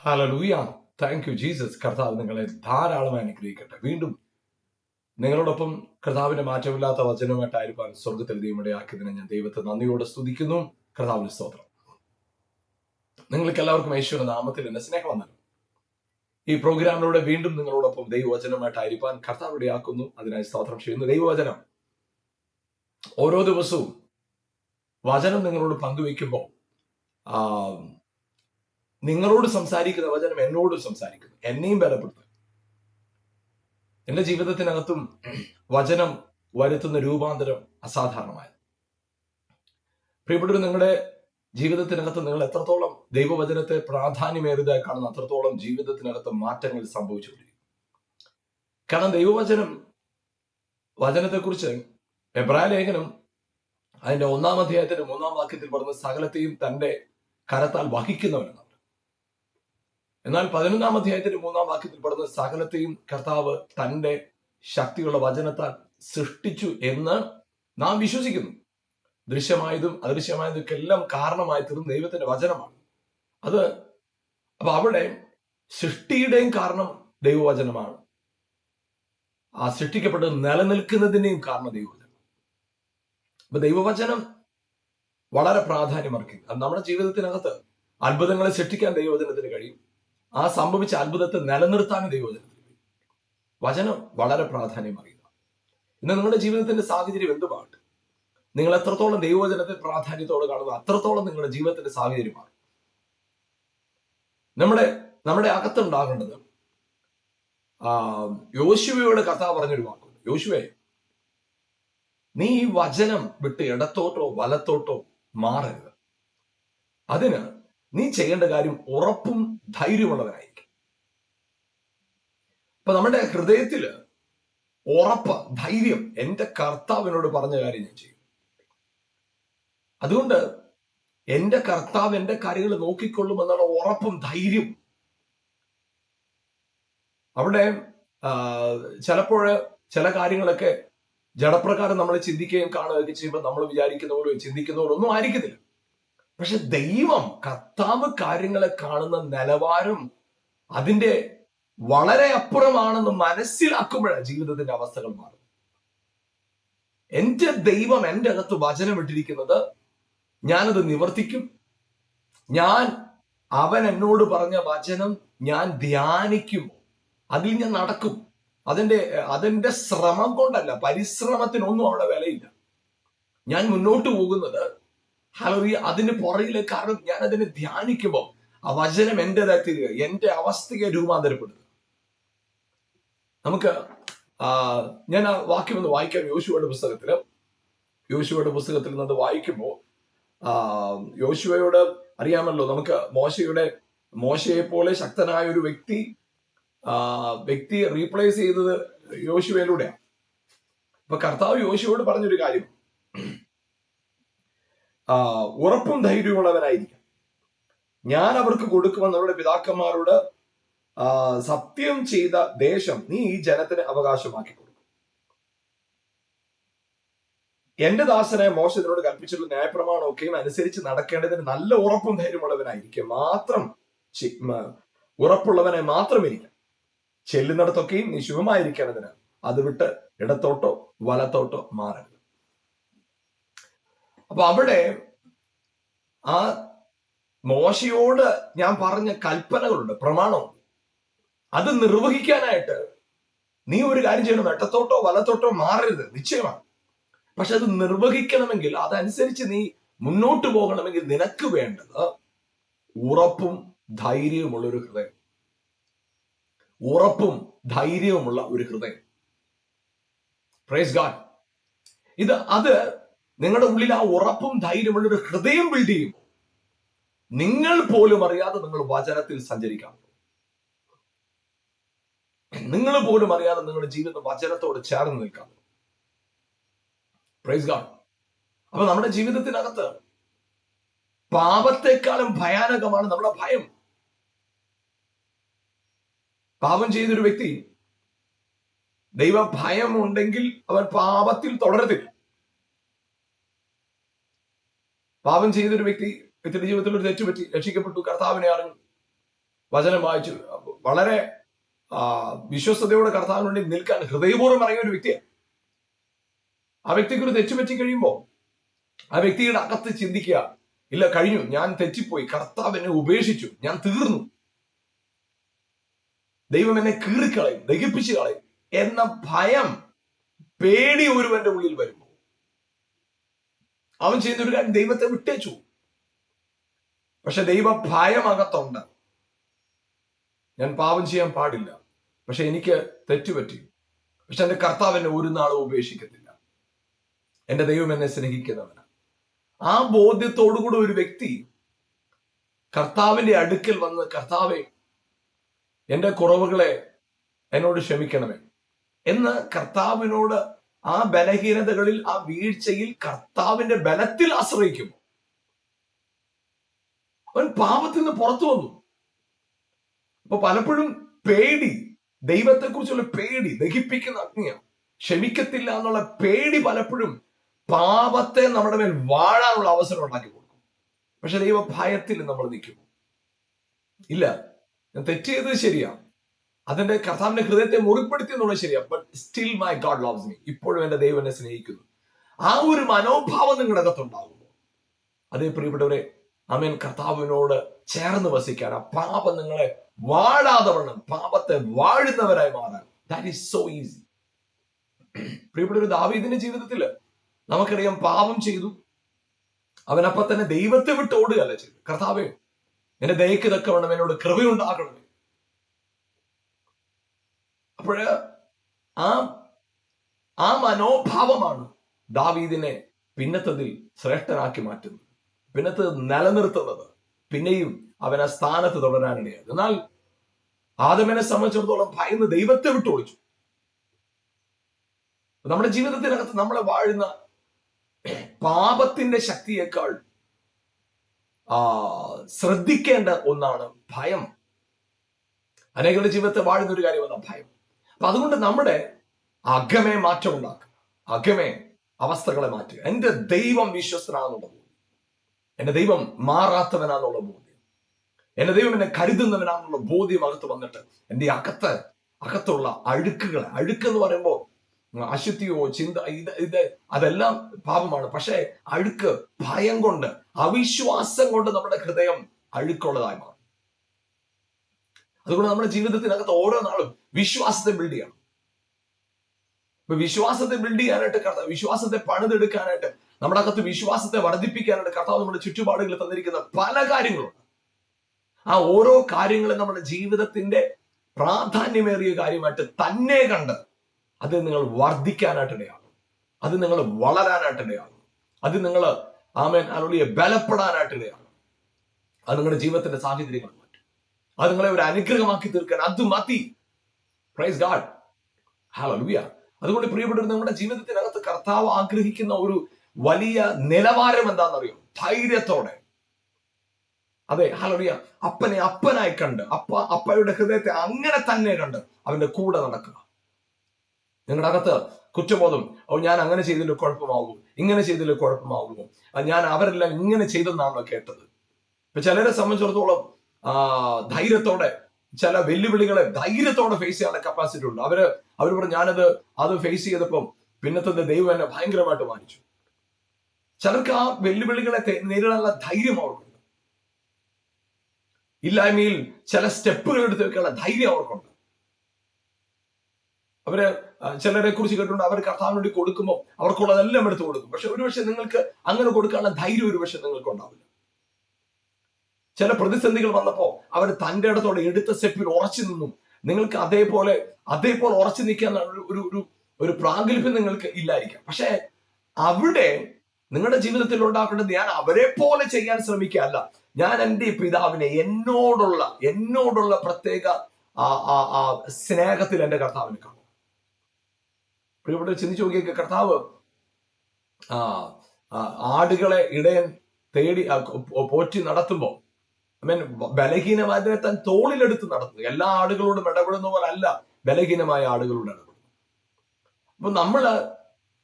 Hallelujah. Thank you Jesus. കർത്താവ് നിങ്ങളെ ധാരാളമായി അനുഗ്രഹിക്കട്ടെ. വീണ്ടും നിങ്ങളോടൊപ്പം കർത്താവിന്റെ മാറ്റമില്ലാത്ത വചനവുമായിട്ടായിരിക്കാൻ സ്വർഗത്തിൽ ദൈവമിടയാക്കിയതിനെ ഞാൻ ദൈവത്തെ നന്ദിയോടെ സ്തുതിക്കുന്നു. കർത്താവിന് സ്തോത്രം. നിങ്ങൾക്ക് എല്ലാവർക്കും യേശുവിന്റെ നാമത്തിൽ എന്നെ സ്നേഹം വന്നു. ഈ പ്രോഗ്രാമിലൂടെ വീണ്ടും നിങ്ങളോടൊപ്പം ദൈവവചനമായിട്ടായിരിക്കാൻ കർത്താവ് ഇടയാക്കുന്നു. അതിനായി സ്തോത്രം ചെയ്യുന്നു. ദൈവവചനം ഓരോ ദിവസവും വചനം നിങ്ങളോട് പങ്കുവെക്കുമ്പോൾ നിങ്ങളോട് സംസാരിക്കുന്ന വചനം എന്നോട് സംസാരിക്കുന്നു, എന്നെയും ബലപ്പെടുത്തും. എന്റെ ജീവിതത്തിനകത്തും വചനം വരുത്തുന്ന രൂപാന്തരം അസാധാരണമായ. പ്രിയപ്പെട്ടവർ, നിങ്ങളുടെ ജീവിതത്തിനകത്ത് നിങ്ങൾ എത്രത്തോളം ദൈവവചനത്തെ പ്രാധാന്യമേറിയതായി കാണുന്ന അത്രത്തോളം ജീവിതത്തിനകത്ത് മാറ്റങ്ങൾ സംഭവിച്ചുകൊണ്ടിരിക്കും. കാരണം വചനത്തെക്കുറിച്ച് എബ്രായ ലേഖനം അതിന്റെ 1-ാം അധ്യായത്തിന്റെ 3-ാം വാക്യത്തിൽ പറഞ്ഞ സകലത്തെയും തന്റെ കരത്താൽ വഹിക്കുന്നവനെന്നാണ്. എന്നാൽ 11-ാം അധ്യായത്തിന്റെ 3-ാം വാക്യത്തിൽ പറഞ്ഞ സകലത്തെയും കർത്താവ് തന്റെ ശക്തിയുള്ള വചനത്താൽ സൃഷ്ടിച്ചു എന്ന് നാം വിശ്വസിക്കുന്നു. ദൃശ്യമായതും അദൃശ്യമായതൊക്കെ എല്ലാം കാരണമായി തീർന്ന ദൈവത്തിന്റെ വചനമാണ് അത്. അപ്പൊ അവിടെ സൃഷ്ടിയുടെയും കാരണം ദൈവവചനമാണ്, ആ സൃഷ്ടിക്കപ്പെട്ട് നിലനിൽക്കുന്നതിന്റെയും കാരണം ദൈവവചനം. അപ്പൊ ദൈവവചനം വളരെ പ്രാധാന്യമർഹിക്കും. അത് നമ്മുടെ ജീവിതത്തിനകത്ത് അത്ഭുതങ്ങളെ സൃഷ്ടിക്കാൻ ദൈവവചനത്തിന് കഴിയും. ആ സംഭവിച്ച അത്ഭുതത്തെ നിലനിർത്താനും ദൈവവചനത്തിന് കഴിയും. വചനം വളരെ പ്രാധാന്യമറിയുക. ഇന്ന് നിങ്ങളുടെ ജീവിതത്തിന്റെ സാഹചര്യം എന്തുമാകട്ടെ, നിങ്ങൾ എത്രത്തോളം ദൈവവചനത്തെ പ്രാധാന്യത്തോടെ കാണുന്നു അത്രത്തോളം നിങ്ങളുടെ ജീവിതത്തിന്റെ സാഹചര്യം മാറും. നമ്മുടെ അകത്തുണ്ടാകേണ്ടത് യോശുവയോട് കർത്താവ് പറഞ്ഞൊരു വാക്കുണ്ട്. യോശുവേ, നീ ഈ വചനം വിട്ട് ഇടത്തോട്ടോ വലത്തോട്ടോ മാറരുത്. അതിന് നീ ചെയ്യേണ്ട കാര്യം ഉറപ്പും ധൈര്യമുള്ളവനായിരിക്കും. അപ്പൊ നമ്മുടെ ഹൃദയത്തില് ഉറപ്പ്, ധൈര്യം, എന്റെ കർത്താവിനോട് പറഞ്ഞ കാര്യം ഞാൻ ചെയ്യും. അതുകൊണ്ട് എന്റെ കർത്താവ് എന്റെ കാര്യങ്ങൾ നോക്കിക്കൊള്ളും എന്നുള്ള ഉറപ്പും ധൈര്യം. അവിടെ ചിലപ്പോൾ ചില കാര്യങ്ങളൊക്കെ ജഡപ്രകാരം നമ്മൾ ചിന്തിക്കുകയും കാണുകയൊക്കെ ചെയ്യുമ്പോൾ നമ്മൾ വിചാരിക്കുന്ന പോലും ചിന്തിക്കുന്ന പോലും ഒന്നും ആയിരിക്കത്തില്ല. പക്ഷെ ദൈവം കർത്താവ് കാര്യങ്ങളെ കാണുന്ന നിലവാരം അതിന്റെ വളരെ അപ്പുറമാണെന്ന് മനസ്സിലാക്കുമ്പോഴാണ് ജീവിതത്തിന്റെ അവസ്ഥകൾ മാറും. എന്റെ ദൈവം എന്റെ അകത്ത് വചനം ഇട്ടിരിക്കുന്നത് ഞാനത് നിവർത്തിക്കും. അവൻ എന്നോട് പറഞ്ഞ വചനം ഞാൻ ധ്യാനിക്കും, അതിൽ ഞാൻ നടക്കും. അതിന്റെ ശ്രമം കൊണ്ടല്ല, പരിശ്രമത്തിനൊന്നും അവിടെ വിലയില്ല. ഞാൻ മുന്നോട്ട് പോകുന്നത് അതിന് പുറകിലെ കാരണം ഞാൻ അതിനെ ധ്യാനിക്കുമ്പോൾ ആ വചനം എന്റേതായി തീരുക, എന്റെ അവസ്ഥയെ രൂപാന്തരപ്പെടുക. നമുക്ക് ഞാൻ ആ വാക്യം ഒന്ന് വായിക്കാം. യോശുവയുടെ പുസ്തകത്തിൽ നിന്ന് വായിക്കുമ്പോൾ യോശുവയോട് അറിയാമല്ലോ, നമുക്ക് മോശയെ പോലെ ശക്തനായ ഒരു വ്യക്തി റീപ്ലേസ് ചെയ്തത് യോശുവയിലൂടെയാണ്. അപ്പൊ കർത്താവ് യോശുവയോട് പറഞ്ഞൊരു കാര്യം, ഉറപ്പും ധൈര്യമുള്ളവനായിരിക്കും. ഞാൻ അവർക്ക് കൊടുക്കുമെന്ന് അവരുടെ പിതാക്കന്മാരോട് സത്യം ചെയ്ത ദേശം നീ ഈ ജനത്തിന് അവകാശമാക്കി കൊടുക്കും. എന്റെ ദാസനായ മോശെ നിന്നോട് കൽപ്പിച്ചിട്ടുള്ള ന്യായപ്രമാണമൊക്കെയും അനുസരിച്ച് നടക്കേണ്ടതിന് നല്ല ഉറപ്പും ധൈര്യമുള്ളവനായിരിക്കും. ഉറപ്പുള്ളവനെ മാത്രം ഇരിക്കാം. ചെല്ലുന്നിടത്തൊക്കെയും നീ ശുഭമായിരിക്കേണ്ടതിന് അത് വിട്ട് ഇടത്തോട്ടോ വലത്തോട്ടോ മാറരുത്. അപ്പൊ അവിടെ ആ മോശയോട് ഞാൻ പറഞ്ഞ കൽപ്പനകളുണ്ട്, പ്രമാണമുണ്ട്. അത് നിർവഹിക്കാനായിട്ട് നീ ഒരു കാര്യം ചെയ്യണം, ഇടത്തോട്ടോ വലത്തോട്ടോ മാറരുത്, നിശ്ചയമാണ്. പക്ഷെ അത് നിർവഹിക്കണമെങ്കിൽ, അതനുസരിച്ച് നീ മുന്നോട്ട് പോകണമെങ്കിൽ നിനക്ക് വേണ്ടത് ഉറപ്പും ധൈര്യവുമുള്ള ഒരു ഹൃദയം. ഉറപ്പും ധൈര്യവുമുള്ള ഒരു ഹൃദയം. Praise God. അത് നിങ്ങളുടെ ഉള്ളിൽ ആ ഉറപ്പും ധൈര്യമുള്ള ഒരു ഹൃദയം ബിൽഡ് ചെയ്യുമ്പോൾ നിങ്ങൾ പോലും അറിയാതെ നിങ്ങൾ വചനത്തിൽ സഞ്ചരിക്കാം. നിങ്ങൾ പോലും അറിയാതെ നിങ്ങളുടെ ജീവിതം വചനത്തോട് ചേർന്ന് നിൽക്കാം. Praise God. അപ്പൊ നമ്മുടെ ജീവിതത്തിനകത്ത് പാപത്തെക്കാളും ഭയാനകമാണ് നമ്മുടെ ഭയം. പാപം ചെയ്തൊരു വ്യക്തി ദൈവഭയം ഉണ്ടെങ്കിൽ അവൻ പാപത്തിൽ തുടരത്തില്ല. പാപം ചെയ്തൊരു വ്യക്തിയുടെ ജീവിതത്തിൽ ഒരു തെറ്റുപറ്റി, രക്ഷിക്കപ്പെട്ടു, കർത്താവിനെ അറിഞ്ഞു, വചനം വായിച്ചു വളരെ വിശ്വസ്തയോടെ കർത്താവിന് വേണ്ടി നിൽക്കാൻ ഹൃദയപൂർവ്വം ഇറങ്ങിയ ഒരു വ്യക്തിയാണ്. ആ വ്യക്തിക്ക് ഒരു തെറ്റുപറ്റി കഴിയുമ്പോൾ ആ വ്യക്തിയുടെ അകത്ത് ചിന്തിക്കുക, ഇല്ല കഴിഞ്ഞു, ഞാൻ തെറ്റിപ്പോയി, കർത്താവ് എന്നെ ഉപേക്ഷിച്ചു, ഞാൻ തീർന്നു, ദൈവം എന്നെ കീറിക്കളയും, ദഹിപ്പിച്ചു കളയും എന്ന ഭയം, പേടി ഒരുവന്റെ ഉള്ളിൽ വരുമ്പോൾ അവൻ ചെയ്യുന്ന ഒരു കാര്യം ദൈവത്തെ വിട്ടേച്ചു. പക്ഷെ ദൈവ ഭയം അകത്തുണ്ട്. ഞാൻ പാപം ചെയ്യാൻ പാടില്ല, പക്ഷെ എനിക്ക് തെറ്റുപറ്റി, പക്ഷെ എന്റെ കർത്താവ് എന്നെ ഒരു നാളും ഉപേക്ഷിക്കത്തില്ല, എന്റെ ദൈവം എന്നെ സ്നേഹിക്കുന്നവനാണ്. ആ ബോധ്യത്തോടുകൂടി ഒരു വ്യക്തി കർത്താവിന്റെ അടുക്കൽ വന്ന്, കർത്താവെ എന്റെ കുറവുകളെ എന്നോട് ക്ഷമിക്കണമേ എന്ന് കർത്താവിനോട് ആ ബലഹീനതകളിൽ, ആ വീഴ്ചയിൽ കർത്താവിന്റെ ബലത്തിൽ ആശ്രയിക്കും. അവൻ പാപത്തിൽ നിന്ന് പുറത്തു വന്നു. അപ്പൊ പലപ്പോഴും പേടി, ദൈവത്തെക്കുറിച്ചുള്ള പേടി ദഹിപ്പിക്കുന്ന അഗ്നിയാണ്. ക്ഷമിക്കത്തില്ല എന്നുള്ള പേടി പലപ്പോഴും പാപത്തെ നമ്മുടെ മേൽ വാഴാനുള്ള അവസരം ഉണ്ടാക്കി കൊടുക്കും. പക്ഷെ ദൈവ ഭയത്തിൽ നമ്മൾ നിൽക്കും. ഇല്ല, ഞാൻ തെറ്റ് ചെയ്തത് ശരിയാ, അതിന്റെ കർത്താവിന്റെ ഹൃദയത്തെ മുറിപ്പെടുത്തി എന്നുള്ളത് ശരിയാ, but still my God loves me, ഇപ്പോഴും എന്റെ ദൈവം എന്നെ സ്നേഹിക്കുന്നു. ആ ഒരു മനോഭാവം നിങ്ങളുടെ അകത്തുണ്ടാകുമ്പോൾ, അതേ പ്രിയപ്പെട്ടവരെ, ആമേൻ, കർത്താവിനോട് ചേർന്ന് വസിക്കാൻ, ആ പാപം നിങ്ങളെ വാഴാതെ വണ്ണം പാപത്തെ വാഴുന്നവരായി മാറാൻ, ദാറ്റ് ഈസ് സോ ഈസി. പ്രിയപ്പെട്ട ദാവീദിന്റെ ജീവിതത്തില് നമുക്കറിയാം, പാപം ചെയ്തു, അവനപ്പം തന്നെ ദൈവത്തെ വിട്ട് ഓടുകയല്ല ചെയ്തു. കർത്താവേ, എന്റെ ദയക്ക് തക്കവണ്ണം എന്നോട് കൃപയുണ്ടാകണമേ. അപ്പോഴ് ആ മനോഭാവമാണ് ദാവീദിനെ പിന്നത്തതിൽ ശ്രേഷ്ഠനാക്കി മാറ്റുന്നത്, പിന്നത്തത് നിലനിർത്തുന്നത്, പിന്നെയും അവൻ ആ സ്ഥാനത്ത് തുടരാനിടയായത്. എന്നാൽ ആദമിനെ സംബന്ധിച്ചിടത്തോളം ഭയന്ന് ദൈവത്തെ വിട്ട് ഒളിച്ചു. നമ്മുടെ ജീവിതത്തിനകത്ത് നമ്മളെ വാഴുന്ന പാപത്തിന്റെ ശക്തിയേക്കാൾ ശ്രദ്ധിക്കേണ്ട ഒന്നാണ് ഭയം. അനേകരുടെ ജീവിതത്തെ വാഴുന്ന ഒരു കാര്യമാണ് ഭയം. അപ്പൊ അതുകൊണ്ട് നമ്മുടെ അകമേ മാറ്റം ഉണ്ടാക്കുക, അകമേ അവസ്ഥകളെ മാറ്റുക. എന്റെ ദൈവം വിശ്വസ്തനാണെന്നുള്ള ബോധ്യം, എന്റെ ദൈവം മാറാത്തവനാന്നുള്ള ബോധ്യം, എന്റെ ദൈവം എന്നെ കരുതുന്നവനാണെന്നുള്ള ബോധ്യം അകത്ത് വന്നിട്ട് എന്റെ അകത്തുള്ള അഴുക്കുകളെ, അഴുക്കെന്ന് പറയുമ്പോൾ അശുദ്ധിയോ ചിന്ത, ഇത് അതെല്ലാം പാപമാണ്. പക്ഷെ അഴുക്ക് ഭയം കൊണ്ട്, അവിശ്വാസം കൊണ്ട് നമ്മുടെ ഹൃദയം അഴുക്കുള്ളതായി മാറും. അതുകൊണ്ട് നമ്മുടെ ജീവിതത്തിനകത്ത് ഓരോ നാളും വിശ്വാസത്തെ ബിൽഡ് ചെയ്യണം. ഇപ്പൊ വിശ്വാസത്തെ ബിൽഡ് ചെയ്യാനായിട്ട്, വിശ്വാസത്തെ പണിതെടുക്കാനായിട്ട്, നമ്മുടെ അകത്ത് വിശ്വാസത്തെ വർദ്ധിപ്പിക്കാനായിട്ട് കർത്താവ് നമ്മുടെ ചുറ്റുപാടുകളിൽ തന്നിരിക്കുന്ന പല കാര്യങ്ങളുണ്ട്. ആ ഓരോ കാര്യങ്ങളും നമ്മുടെ ജീവിതത്തിന്റെ പ്രാധാന്യമേറിയ കാര്യമായിട്ട് തന്നെ കണ്ട് അത് നിങ്ങൾ വർദ്ധിക്കാനായിട്ടിടയാകും, അത് നിങ്ങൾ വളരാനായിട്ടിടയാകും, അത് നിങ്ങൾ ആമേൻ അരുളിയെ ബലപ്പെടാനായിട്ടിടയാകും. അത് നിങ്ങളുടെ ജീവിതത്തിന്റെ സാഹചര്യങ്ങൾ മാറ്റും, അത് നിങ്ങളെ ഒരു അനുഗ്രഹമാക്കി തീർക്കാൻ അത് മതി. Praise God, hallelujah. അതുകൊണ്ട് പ്രിയപ്പെട്ടവർ, നമ്മുടെ ജീവിതത്തിനകത്ത് കർത്താവ് ആഗ്രഹിക്കുന്ന ഒരു വലിയ നിലവാരം എന്താണെന്നറിയോ? ധൈര്യത്തോടെ, അതെ, ഹല്ലേലൂയ, അപ്പനെ അപ്പനായി കണ്ട്, അപ്പയുടെ ഹൃദയത്തെ അങ്ങനെ തന്നെ കണ്ട് അവന്റെ കൂടെ നടക്കുക. നിങ്ങളുടെ അകത്ത് കുറ്റബോധം, ഞാൻ അങ്ങനെ ചെയ്തില്ല കുഴപ്പമാകുമോ, ഇങ്ങനെ ചെയ്തില്ല കുഴപ്പമാകുമോ, ഞാൻ അവരെല്ലാം ഇങ്ങനെ ചെയ്തെന്നാണല്ലോ കേട്ടത്. ഇപ്പൊ ചിലരെ സംബന്ധിച്ചിടത്തോളം ധൈര്യത്തോടെ ചില വെല്ലുവിളികളെ ധൈര്യത്തോടെ ഫേസ് ചെയ്യാനുള്ള കപ്പാസിറ്റി ഉണ്ട്. അവർ പറഞ്ഞു, അത് ഫേസ് ചെയ്തപ്പം പിന്നത്തെ ദൈവം എന്നെ ഭയങ്കരമായിട്ട് മാനിച്ചു. ചിലർക്ക് ആ വെല്ലുവിളികളെ നേരിടാനുള്ള ധൈര്യം അവർക്കുണ്ട്. ഇല്ലായ്മയിൽ ചില സ്റ്റെപ്പുകൾ എടുത്ത് വെക്കാനുള്ള ധൈര്യം അവർക്കുണ്ട്. ചിലരെ കുറിച്ച് കേട്ടിട്ടുണ്ട്, അവർ കർത്താവിന് വേണ്ടി കൊടുക്കുമ്പോൾ അവർക്കുള്ളതെല്ലാം എടുത്ത് കൊടുക്കും. പക്ഷെ ഒരുപക്ഷെ നിങ്ങൾക്ക് അങ്ങനെ കൊടുക്കാനുള്ള ധൈര്യം ഒരുപക്ഷെ നിങ്ങൾക്ക് ഉണ്ടാവില്ല. ചില പ്രതിസന്ധികൾ വന്നപ്പോ അവർ തന്റെ ഇടത്തോടെ എടുത്ത സ്റ്റെപ്പിൽ ഉറച്ചു നിന്നും. നിങ്ങൾക്ക് അതേപോലെ ഉറച്ചു നിൽക്കാൻ ഒരു പ്രാഗൽഭ്യം നിങ്ങൾക്ക് ഇല്ലായിരിക്കാം. പക്ഷെ അവിടെ നിങ്ങളുടെ ജീവിതത്തിൽ ഉണ്ടാക്കേണ്ടത്, ഞാൻ അവരെ പോലെ ചെയ്യാൻ ശ്രമിക്കുകയല്ല, ഞാൻ എൻ്റെ പിതാവിനെ എന്നോടുള്ള പ്രത്യേക സ്നേഹത്തിൽ എൻ്റെ കർത്താവിനെ കാണും. ഇവിടെ ചിന്തിച്ചു നോക്കിയ കർത്താവ് ആടുകളെ ഇടയൻ തേടി പോറ്റി നടത്തുമ്പോൾ ബലഹീനമായതിനെ താൻ തോളിലെടുത്ത് നടത്തുന്നു. എല്ലാ ആടുകളോടും ഇടപെടുന്ന പോലെ അല്ല ബലഹീനമായ ആടുകളോട് ഇടപെടുന്നത്. അപ്പൊ നമ്മള്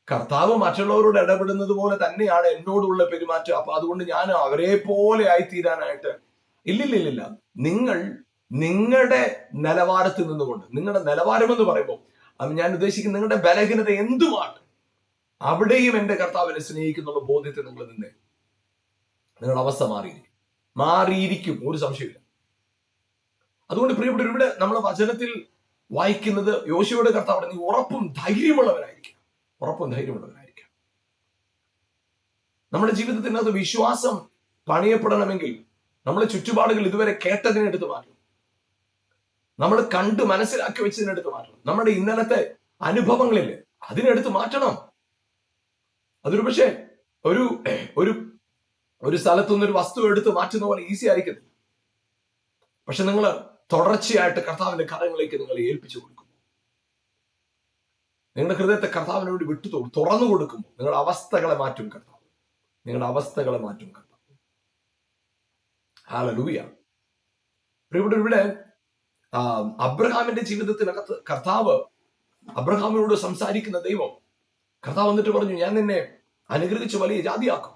കർത്താവ് മറ്റുള്ളവരോട് ഇടപെടുന്നത് പോലെ തന്നെയാണ് എന്നോടുള്ള പെരുമാറ്റം. അപ്പൊ അതുകൊണ്ട് ഞാൻ അവരെ പോലെ ആയിത്തീരാനായിട്ട് ഇല്ലില്ല. നിങ്ങൾ നിങ്ങളുടെ നിലവാരത്തിൽ നിന്നുകൊണ്ട്, നിങ്ങളുടെ നിലവാരം എന്ന് പറയുമ്പോൾ ഞാൻ ഉദ്ദേശിക്കുന്നത് നിങ്ങളുടെ ബലഹീനത എന്തുമാണ്, അവിടെയും എന്റെ കർത്താവിനെ സ്നേഹിക്കുന്നുള്ള ബോധ്യത്തിൽ നിങ്ങൾ നിന്നേ നിങ്ങളുടെ അവസ്ഥ മാറിയിരിക്കും, ഒരു സംശയമില്ല. അതുകൊണ്ട് പ്രിയപ്പെട്ട, ഇവിടെ നമ്മൾ വചനത്തിൽ വായിക്കുന്നത് യോശുവയുടെ കർത്താവ് നീ ഉറപ്പും ധൈര്യമുള്ളവനായിരിക്കാം. നമ്മുടെ ജീവിതത്തിനകത്ത് വിശ്വാസം പണിയപ്പെടണമെങ്കിൽ നമ്മളെ ചുറ്റുപാടുകൾ ഇതുവരെ കേട്ടതിനെടുത്ത് മാറ്റണം, നമ്മൾ കണ്ട് മനസ്സിലാക്കി വെച്ചതിനെടുത്ത് മാറ്റണം, നമ്മുടെ ഇന്നലത്തെ അനുഭവങ്ങളില്ലേ അതിനെടുത്ത് മാറ്റണം. അതൊരു പക്ഷേ ഒരു ഒരു ഒരു സ്ഥലത്തുനിന്ന് ഒരു വസ്തു എടുത്ത് മാറ്റുന്ന പോലെ ഈസി ആയിരിക്കത്തില്ല. പക്ഷെ നിങ്ങൾ തുടർച്ചയായിട്ട് കർത്താവിന്റെ കരങ്ങളിലേക്ക് നിങ്ങൾ ഏൽപ്പിച്ചു കൊടുക്കും, നിങ്ങളുടെ ഹൃദയത്തെ കർത്താവിന് വേണ്ടി തുറന്നു കൊടുക്കുമ്പോൾ നിങ്ങളുടെ അവസ്ഥകളെ മാറ്റും കർത്താവ്. ഹല്ലേലൂയ. ഇവിടെ അബ്രഹാമിന്റെ ജീവിതത്തിനകത്ത് കർത്താവ് അബ്രഹാമിനോട് സംസാരിക്കുന്ന ദൈവം, കർത്താവ് വന്നിട്ട് പറഞ്ഞു, ഞാൻ നിന്നെ അനുഗ്രഹിച്ച് വലിയ ജാതിയാക്കും,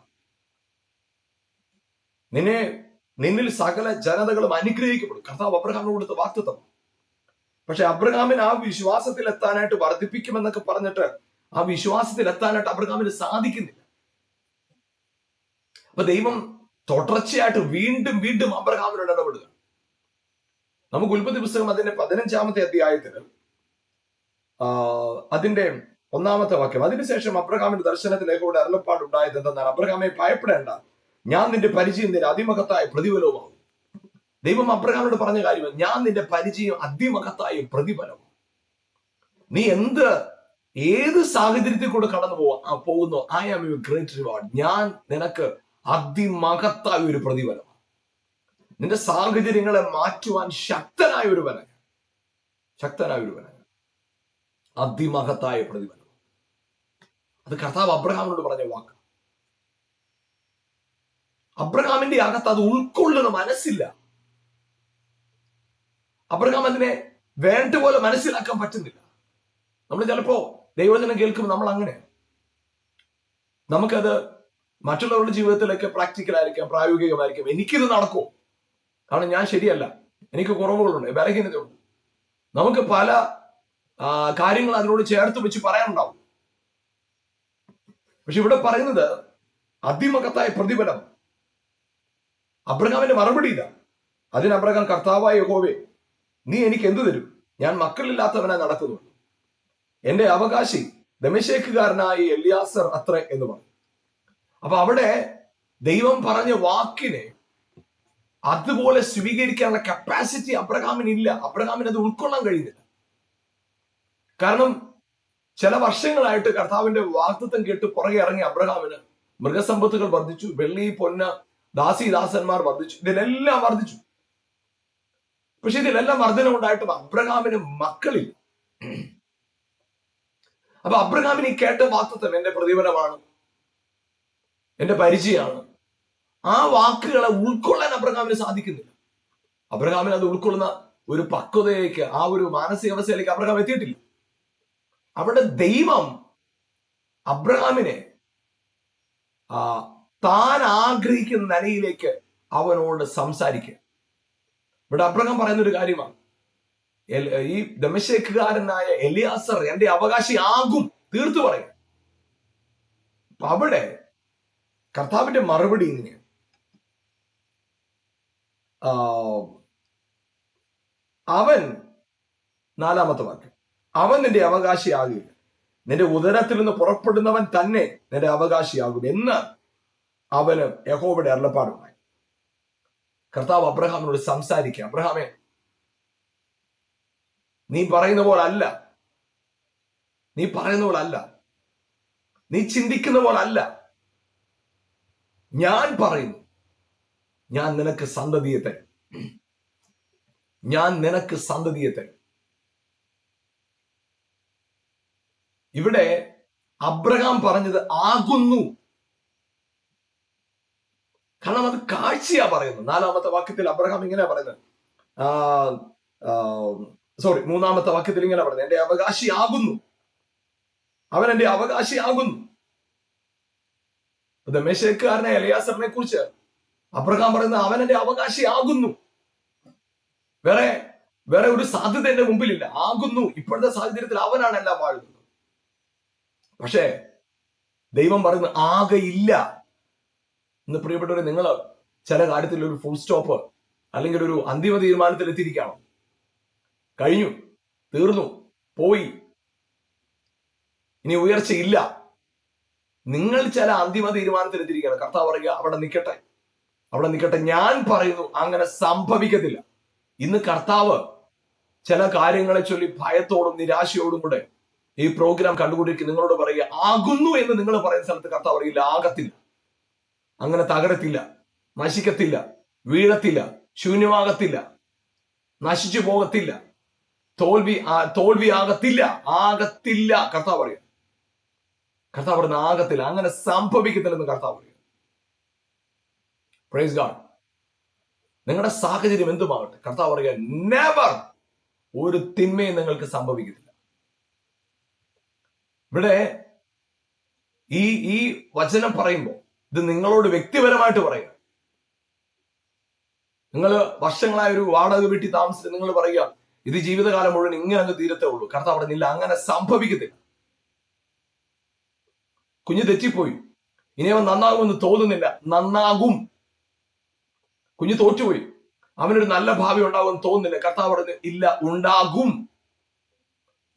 നിന്നിൽ സകല ജനതകളും അനുഗ്രഹിക്കപ്പെടും. കർത്താവ് അബ്രഹാമിന് കൊടുത്ത വാഗ്ദത്തം. പക്ഷെ അബ്രഹാമിന് ആ വിശ്വാസത്തിൽ എത്താനായിട്ട് വർദ്ധിപ്പിക്കുമെന്നൊക്കെ പറഞ്ഞിട്ട് ആ വിശ്വാസത്തിൽ എത്താനായിട്ട് അബ്രഹാമിന് സാധിക്കുന്നില്ല. അപ്പൊ ദൈവം തുടർച്ചയായിട്ട് വീണ്ടും അബ്രഹാമിനോട് ഇടപെടുക. നമുക്ക് ഉൽപ്പത്തി പുസ്തകം അതിന്റെ 15-ാമത്തെ അധ്യായത്തിന് അതിന്റെ 1-ാമത്തെ വാക്യം, അതിനുശേഷം അബ്രഹാമിന്റെ ദർശനത്തിൽ യഹോവയുടെ അരുളപ്പാടുണ്ടായത് എന്തെന്നാൽ, അബ്രഹാമെ ഭയപ്പെടേണ്ട, ഞാൻ നിന്റെ പരിചയം നിന്റെ അതിമഹത്തായ പ്രതിഫലവുമാകും. ദൈവം അബ്രഹാമിനോട് പറഞ്ഞ കാര്യം, ഞാൻ നിന്റെ പരിചയം അതിമഹത്തായ പ്രതിഫലവും. നീ ഏത് സാഹചര്യത്തിൽ കൂടെ കടന്നു പോകുന്നു, I am your great reward. ഞാൻ നിനക്ക് അതിമഹത്തായ ഒരു പ്രതിഫലമാണ്. നിന്റെ സാഹചര്യങ്ങളെ മാറ്റുവാൻ ശക്തനായ ഒരു ബലൻ, അതിമഹത്തായ പ്രതിഫലം. അത് കർത്താവ് അബ്രഹാമിനോട് പറഞ്ഞ വാക്ക്. അബ്രഹാമിന്റെ അകത്ത് അത് ഉൾക്കൊള്ളുന്ന മനസ്സില്ല. അബ്രഹാം അതിനെ വേണ്ട പോലെ മനസ്സിലാക്കാൻ പറ്റുന്നില്ല. നമ്മൾ ചിലപ്പോ ദൈവവചനം കേൾക്കുമ്പോൾ നമ്മൾ അങ്ങനെ, നമുക്കത് മറ്റുള്ളവരുടെ ജീവിതത്തിലൊക്കെ പ്രാക്ടിക്കൽ ആയിരിക്കാം, പ്രായോഗികമായിരിക്കാം. എനിക്കിത് നടക്കുമോ? കാരണം ഞാൻ ശരിയല്ല, എനിക്ക് കുറവുകളുണ്ട്, ബലഹീനതയുണ്ട്. നമുക്ക് പല കാര്യങ്ങൾ അതിനോട് ചേർത്ത് വെച്ച് പറയാനുണ്ടാവും. പക്ഷെ ഇവിടെ പറയുന്നത് അതിമഹത്തായ പ്രതിഫലം. അബ്രഹാമിന്റെ മറുപടി ഇല്ല. അതിന് അബ്രഹാം, കർത്താവായ യഹോവേ, നീ എനിക്ക് എന്തു തരും? ഞാൻ മക്കളില്ലാത്തവനായി നടക്കുന്നു, എന്റെ അവകാശി ദമേശേക്കുകാരനായ എലിയാസർ അത്ര എന്ന് പറഞ്ഞു. അപ്പൊ അവിടെ ദൈവം പറഞ്ഞ വാക്കിനെ അതുപോലെ സ്വീകരിക്കാനുള്ള കപ്പാസിറ്റി അബ്രഹാമിനില്ല. അബ്രഹാമിന് അത് ഉൾക്കൊള്ളാൻ കഴിയുന്നില്ല. കാരണം ചില വർഷങ്ങളായിട്ട് കർത്താവിന്റെ വാഗ്ദത്തം കേട്ട് പുറകെ ഇറങ്ങി അബ്രഹാമിന് മൃഗസമ്പത്തുകൾ വർദ്ധിച്ചു, വെള്ളി പൊന്ന് ദാസന്മാർ വർദ്ധിച്ചു, ഇതിലെല്ലാം വർദ്ധിച്ചു. പക്ഷെ ഇതിലെല്ലാം വർധന ഉണ്ടായിട്ടും അബ്രഹാമിന് മക്കളില്ല. അപ്പൊ അബ്രഹാമിന് ഈ കേട്ട വാഗ്ദത്തം എന്റെ പ്രതിഫലമാണ്, എന്റെ പരിചയമാണ്, ആ വാക്കുകളെ ഉൾക്കൊള്ളാൻ അബ്രഹാമിന് സാധിക്കുന്നില്ല. അബ്രഹാമിന് അത് ഉൾക്കൊള്ളുന്ന ഒരു പക്വതയിലേക്ക്, ആ ഒരു മാനസികാവസ്ഥയിലേക്ക് അബ്രഹാം എത്തിയിട്ടില്ല. അവിടെ ദൈവം അബ്രഹാമിനെ താൻ ആഗ്രഹിക്കുന്ന നിലയിലേക്ക് അവനോട് സംസാരിക്കുക. ഇവിടെ അബ്രഹാം പറയുന്ന ഒരു കാര്യമാണ്, ഈ ദമേശേക്കുകാരനായ എലിയാസർ എന്റെ അവകാശി ആകും, തീർത്തു പറയാം. അപ്പൊ അവിടെ കർത്താവിന്റെ മറുപടി ഇങ്ങനെയാണ്. അവൻ, 4-ാമത്തെ വാക്യം, അവൻ നിന്റെ അവകാശിയാകില്ല, നിന്റെ ഉദരത്തിൽ നിന്ന് പുറപ്പെടുന്നവൻ തന്നെ നിന്റെ അവകാശിയാകും എന്ന് അവന് യഹോവയുടെ അരുളപ്പാടുണ്ടായി. കർത്താവ് അബ്രഹാമിനോട് സംസാരിക്കുക, അബ്രഹാമേ, നീ പറയുന്ന പോലല്ല, നീ ചിന്തിക്കുന്ന പോലല്ല, ഞാൻ പറയുന്നു, ഞാൻ നിനക്ക് സന്തതിയെ തരും. ഇവിടെ അബ്രഹാം പറഞ്ഞത് ആകുന്നു. കാരണം അത് കാഴ്ചയാ പറയുന്നത്. 4-ാമത്തെ വാക്യത്തിൽ അബ്രഹാം ഇങ്ങനെ പറയുന്നത്, 3-ാമത്തെ വാക്യത്തിൽ ഇങ്ങനെ പറയുന്നത്, എന്റെ അവകാശിയാകുന്നു, അവൻ എന്റെ അവകാശിയാകുന്നു. ദമേശേക്കുകാരനെ എലിയാസറിനെ കുറിച്ച് അബ്രഹാം പറയുന്നത് അവൻ എന്റെ അവകാശിയാകുന്നു. വേറെ വേറെ ഒരു സാധ്യത എന്റെ മുമ്പിലില്ല. ആകുന്നു. ഇപ്പോഴത്തെ സാഹചര്യത്തിൽ അവനാണ് എല്ലാം വാഴുന്നത്. പക്ഷേ ദൈവം പറയുന്നത് ആകെയില്ല. ഇന്ന് പ്രിയപ്പെട്ടവരെ, നിങ്ങൾ ചില കാര്യത്തിൽ ഒരു ഫുൾ സ്റ്റോപ്പ് അല്ലെങ്കിൽ ഒരു അന്തിമ തീരുമാനത്തിൽ എത്തിയിരിക്കുകയാണോ? കഴിഞ്ഞു, തീർന്നു, പോയി, ഇനി ഉയർച്ചയില്ല. നിങ്ങൾ ചില അന്തിമ തീരുമാനത്തിൽ എത്തിയിരിക്കുകയാണ്. കർത്താവ് പറയുക അവിടെ നിൽക്കട്ടെ, അവിടെ നിൽക്കട്ടെ. ഞാൻ പറയുന്നു അങ്ങനെ സംഭവിക്കത്തില്ല. ഇന്ന് കർത്താവ് ചില കാര്യങ്ങളെ ചൊല്ലി ഭയത്തോടും നിരാശയോടും കൂടെ ഈ പ്രോഗ്രാം കണ്ടുകൊണ്ടിരിക്കും നിങ്ങളോട് പറയുക ആകുന്നു എന്ന് നിങ്ങൾ പറയുന്ന സ്ഥലത്ത് കർത്താവ് പറയില്ല, ആകത്തില്ല, അങ്ങനെ തകരത്തില്ല, നശിക്കത്തില്ല, വീഴത്തില്ല, ശൂന്യമാകത്തില്ല, നശിച്ചു പോകത്തില്ല, തോൽവി ആകത്തില്ല, ആകത്തില്ല. കർത്താവ് പറയുക, കർത്താവ് പറയുന്ന ആകത്തില്ല, അങ്ങനെ സംഭവിക്കത്തില്ലെന്ന് കർത്താവ് പറയുക. Praise God. നിങ്ങളുടെ സാഹചര്യം എന്തുമാകട്ടെ, കർത്താവ് പറയുക നെവർ, ഒരു തിന്മയും നിങ്ങൾക്ക് സംഭവിക്കത്തില്ല. ഇവിടെ ഈ വചനം പറയുമ്പോൾ ഇത് നിങ്ങളോട് വ്യക്തിപരമായിട്ട് പറയുക. നിങ്ങൾ വർഷങ്ങളായ ഒരു വാടക വീട്ടിൽ താമസിച്ച് നിങ്ങൾ പറയുക ഇത് ജീവിതകാലം മുഴുവൻ ഇങ്ങനെ അങ്ങ് തീരത്തേ ഉള്ളൂ. കർത്താവ് പറഞ്ഞില്ല, അങ്ങനെ സംഭവിക്കത്തില്ല. കുഞ്ഞ് തെറ്റിപ്പോയി, ഇനി അവൻ നന്നാകുമെന്ന് തോന്നുന്നില്ല, നന്നാകും. കുഞ്ഞ് തോറ്റുപോയി, അവനൊരു നല്ല ഭാവി ഉണ്ടാകുമെന്ന് തോന്നുന്നില്ല, കർത്താവ് പറഞ്ഞു ഇല്ല, ഉണ്ടാകും.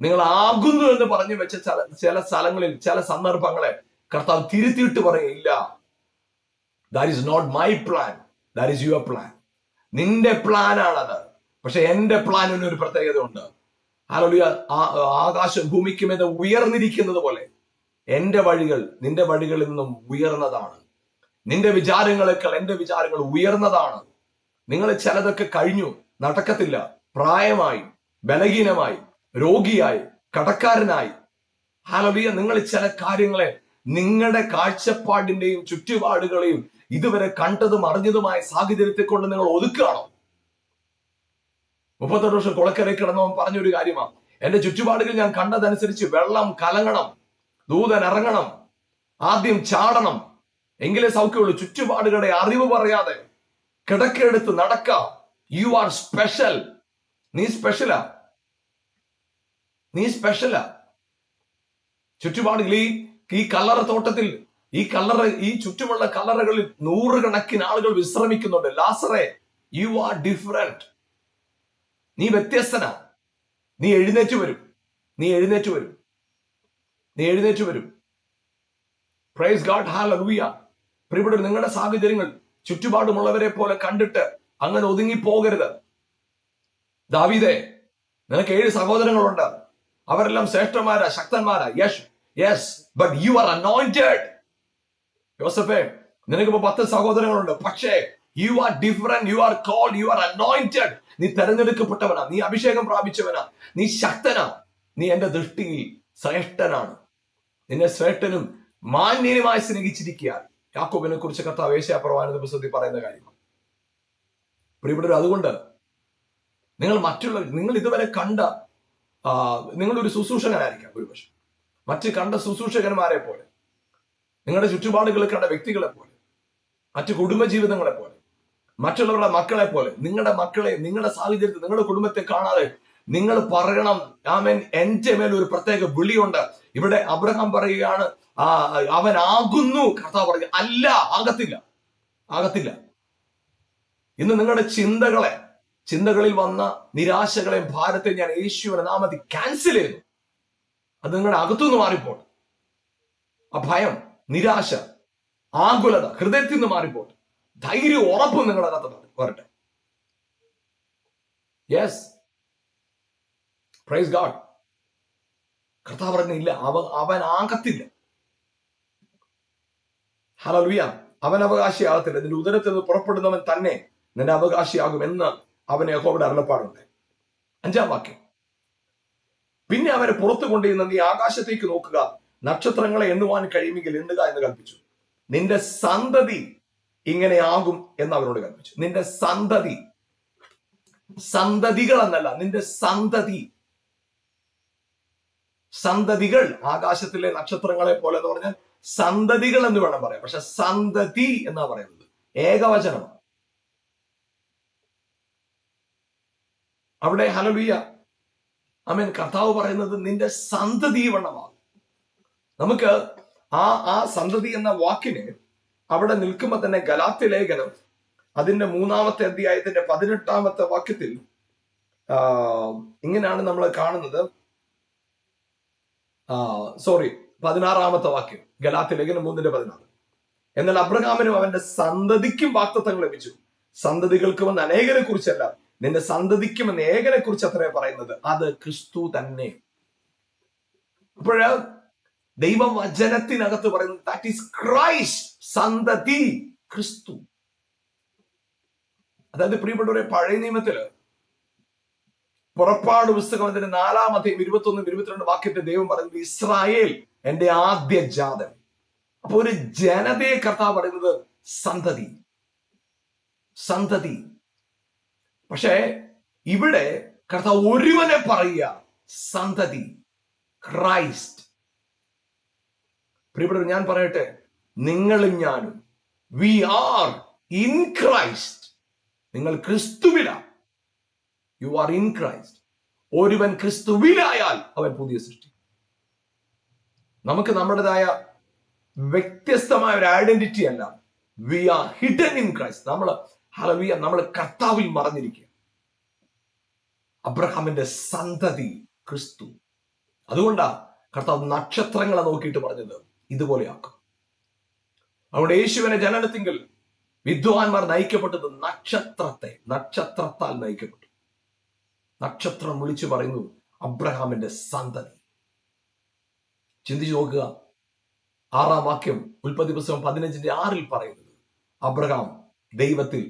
നിങ്ങൾ ആകുന്നു എന്ന് പറഞ്ഞു വെച്ച ചില സ്ഥലങ്ങളിൽ ചില സന്ദർഭങ്ങളെ കർത്താവ് തിരുത്തിയിട്ട് പറയില്ല, that is not my plan, that is your plan. നിന്റെ പ്ലാനാണത്, പക്ഷെ എന്റെ പ്ലാനിന് ഒരു പ്രത്യേകത ഉണ്ട്. ഹല്ലേലൂയ. ആകാശം ഭൂമിക്കുമേൽ ഉയർന്നിരിക്കുന്നത് പോലെ എന്റെ വഴികൾ നിന്റെ വഴികളിൽ നിന്നും ഉയർന്നതാണ്. നിന്റെ വിചാരങ്ങളെക്കാൾ എന്റെ വിചാരങ്ങൾ ഉയർന്നതാണ്. നിങ്ങൾ ചിലതൊക്കെ കഴിഞ്ഞു, നടക്കത്തില്ല, പ്രായമായി, ബലഹീനമായി, രോഗിയായി, കടക്കാരനായി. ഹല്ലേലൂയ. നിങ്ങൾ ചില കാര്യങ്ങളെ നിങ്ങളുടെ കാഴ്ചപ്പാടിന്റെയും ചുറ്റുപാടുകളെയും ഇതുവരെ കണ്ടതും അറിഞ്ഞതുമായ സാഹചര്യത്തെ കൊണ്ട് നിങ്ങൾ ഒതുക്കുകയാണോ? 38 വർഷം കുളക്കരയിൽ കിടന്നവൻ പറഞ്ഞൊരു കാര്യമാണ്, എന്റെ ചുറ്റുപാടുകൾ ഞാൻ കണ്ടതനുസരിച്ച് വെള്ളം കലങ്ങണം, ദൂതൻ ഇറങ്ങണം, ആദ്യം ചാടണം, എങ്കിലേ സൗഖ്യമുള്ളൂ. ചുറ്റുപാടുകളുടെ അറിവ് പറയാതെ കിടക്കെടുത്ത് നടക്കാം. You are special. നീ സ്പെഷ്യലാ, നീ സ്പെഷ്യലാ. ചുറ്റുപാടുകൾ ഈ കല്ലറ തോട്ടത്തിൽ ഈ ചുറ്റുമുള്ള കല്ലറകളിൽ നൂറുകണക്കിന് ആളുകൾ വിശ്രമിക്കുന്നുണ്ട്. ലാസറേ, യു ആർ ഡിഫറെന്റ്. നീ വ്യത്യസ്തനാ. നീ എഴുന്നേറ്റ് വരും, നീ എഴുന്നേറ്റ് വരും, നീ എഴുന്നേറ്റ് വരും. Praise God. ഹല്ലേലൂയ. പ്രിയപ്പെട്ടവരെ, നിങ്ങളുടെ സാഹചര്യങ്ങൾ ചുറ്റുപാടുമുള്ളവരെ പോലെ കണ്ടിട്ട് അങ്ങനെ ഒതുങ്ങിപ്പോകരുത്. ദാവീദേ, നിനക്ക് 7 സഹോദരങ്ങളുണ്ട്, അവരെല്ലാം ശ്രേഷ്ഠന്മാരാ, ശക്തന്മാരാ. Yes, but you are anointed. യോസഫേ, നിനക്കിപ്പോ 10 സഹോദരങ്ങളുണ്ട്, പക്ഷേ you are different, you are called, you are anointed. നീ തെരഞ്ഞെടുക്കപ്പെട്ടവനാ, നീ അഭിഷേകം പ്രാപിച്ചവനാ, നീ ശക്തനാ, നീ എന്റെ ദൃഷ്ടിയിൽ ശ്രേഷ്ഠനാണ്. നിന്നെ ശ്രേഷ്ഠനും മാന്യനുമായി സ്നേഹിച്ചിരിക്കുക. യാക്കോബിനെ കുറിച്ച് കർത്താവ് യേശയ്യാപ്രവാചകന്റെ പുസ്തകത്തിൽ പറയുന്ന കാര്യമാണ്. പ്രിയപ്പെട്ടവർ, അതുകൊണ്ട് നിങ്ങൾ ഇതുവരെ കണ്ട നിങ്ങളൊരു ശുശ്രൂഷകനായിരിക്കാം, ഒരുപക്ഷെ മറ്റ് കണ്ട ശുശ്രൂഷകന്മാരെ പോലെ, നിങ്ങളുടെ ചുറ്റുപാടുകളിൽ കണ്ട വ്യക്തികളെ പോലെ, മറ്റു കുടുംബജീവിതങ്ങളെ പോലെ, മറ്റുള്ളവരുടെ മക്കളെ പോലെ, നിങ്ങളുടെ മക്കളെ, നിങ്ങളുടെ സാഹചര്യത്തിൽ, നിങ്ങളുടെ കുടുംബത്തെ കാണാതെ നിങ്ങൾ പറയണം, ആമേൻ, എന്റെ മേൽ ഒരു പ്രത്യേക വിളിയുണ്ട്. ഇവിടെ അബ്രഹാം പറയുകയാണ്, അവൻ ആകുന്നു. കർത്താവ് പറയുക അല്ല, ആകത്തില്ല, ആകത്തില്ല. ഇന്ന് നിങ്ങളുടെ ചിന്തകളിൽ വന്ന നിരാശകളെയും ഭാരത്തെ ഞാൻ യേശുവിന്റെ നാമത്തിൽ ക്യാൻസൽ ചെയ്യുന്നു. അത് നിങ്ങളുടെ അകത്തുനിന്ന് മാറിപ്പോട്ടെ. ആ ഭയം, നിരാശ, ആകുലത ഹൃദയത്തിൽ നിന്ന് മാറിപ്പോട്ടെ. ധൈര്യം, ഉറപ്പും നിങ്ങളുടെ അകത്ത് വരട്ടെ. Yes, praise God. കർത്താവ് പറഞ്ഞില്ല, അവൻ ആകത്തില്ല. ഹല്ലേലൂയ. അവൻ അവകാശിയാകത്തില്ല. നിന്റെ ഉദരത്തിൽ നിന്ന് പുറപ്പെടുന്നവൻ തന്നെ നിന്റെ അവകാശിയാകും എന്ന് അവന് യഹോവയുടെ അരുളപ്പാടുണ്ട്. 5-ാം വാക്യം. പിന്നെ അവരെ പുറത്തു കൊണ്ടുവന്ന് നീ ആകാശത്തേക്ക് നോക്കുക, നക്ഷത്രങ്ങളെ എണ്ണുവാൻ കഴിയുമെങ്കിൽ എണ്ണുക എന്ന് കൽപ്പിച്ചു. നിന്റെ സന്തതി ഇങ്ങനെയാകും എന്ന് അവരോട് കൽപ്പിച്ചു. നിന്റെ സന്തതി, സന്തതികൾ എന്നല്ല, നിന്റെ സന്തതികൾ ആകാശത്തിലെ നക്ഷത്രങ്ങളെ പോലെ എന്ന് പറഞ്ഞാൽ സന്തതികൾ എന്ന് വേണം പറയാം. പക്ഷെ സന്തതി എന്നാ പറയുന്നത് ഏകവചനമാണ്. അവിടെ ഹല്ലേലൂയ ആമേൻ കർത്താവ് പറയുന്നത് നിന്റെ സന്തതി വണ്ണമാകും. നമുക്ക് ആ സന്തതി എന്ന വാക്കിന് അവിടെ നിൽക്കുമ്പോൾ തന്നെ ഗലാത്യ ലേഖനം അതിന്റെ 3-ാമത്തെ അധ്യായത്തിന്റെ 18-ാമത്തെ വാക്യത്തിൽ ഇങ്ങനെയാണ് നമ്മൾ കാണുന്നത്. 16-ാമത്തെ വാക്യം, ഗലാത്യ ലേഖനം 3:16. എന്നാൽ അബ്രഹാമിനും അവന്റെ സന്തതിക്കും വാഗ്ദത്തങ്ങൾ ലഭിച്ചു. സന്തതികൾക്ക് വന്ന് അനേകരെ കുറിച്ചല്ല, നിന്റെ സന്തതിക്കും എന്ന ഏകനെ കുറിച്ച് അത്രേ പറയുന്നത്, അത് ക്രിസ്തു തന്നെ. അപ്പോഴ് ദൈവവചനത്തിനകത്ത് പറയുന്നത് ദാറ്റ് ഈസ് ക്രൈസ്റ്റ്, സന്തതി ക്രിസ്തു. അതായത് പ്രിയപ്പെട്ടവരെ, പഴയ നിയമത്തില് പുറപ്പാട് പുസ്തകം അതിന്റെ 4-ാം അധ്യായം 21-22 വാക്യത്തെ ദൈവം പറയുന്നത് ഇസ്രായേൽ എന്റെ ആദ്യ ജാതൻ. അപ്പൊ ഒരു ജനതയെ കർത്താവ് പറയുന്നത് സന്തതി, സന്തതി. പക്ഷേ ഇവിടെ കർത്താവ് ഒരുവനെ പറയുക, സന്തതി, ക്രൈസ്റ്റ്. പ്രിയപ്പെട്ടവർ, ഞാൻ പറയട്ടെ, നിങ്ങളും ഞാനും വി ആർ ഇൻ ക്രൈസ്റ്റ്. നിങ്ങൾ ക്രിസ്തുവിലാണ്. You are in Christ. ഒരുവൻ ക്രിസ്തുവിലായാൽ അവൻ പുതിയ സൃഷ്ടി. നമുക്ക് നമ്മുടേതായ വ്യത്യസ്തമായ ഒരു ഐഡന്റിറ്റി അല്ല. We are hidden in Christ. നമ്മൾ കർത്താവിൽ മറഞ്ഞിരിക്കുക. അബ്രഹാമിന്റെ സന്തതി ക്രിസ്തു. അതുകൊണ്ടാ കർത്താവ് നക്ഷത്രങ്ങളെ നോക്കിയിട്ട് പറഞ്ഞത് ഇതുപോലെയാക്കും. അവിടെ യേശുവിനെ ജനനത്തിങ്കിൽ വിദ്വാൻമാർ നയിക്കപ്പെട്ടത് നക്ഷത്രത്താൽ നയിക്കപ്പെട്ടു. നക്ഷത്രം വിളിച്ചു പറയുന്നു അബ്രഹാമിന്റെ സന്തതി. ചിന്തിച്ചു നോക്കുക, 6-ാം വാക്യം ഉൽപ്പത്തി പുസ്തകം 15:6 പറയുന്നത് അബ്രഹാം ദൈവത്തിൽ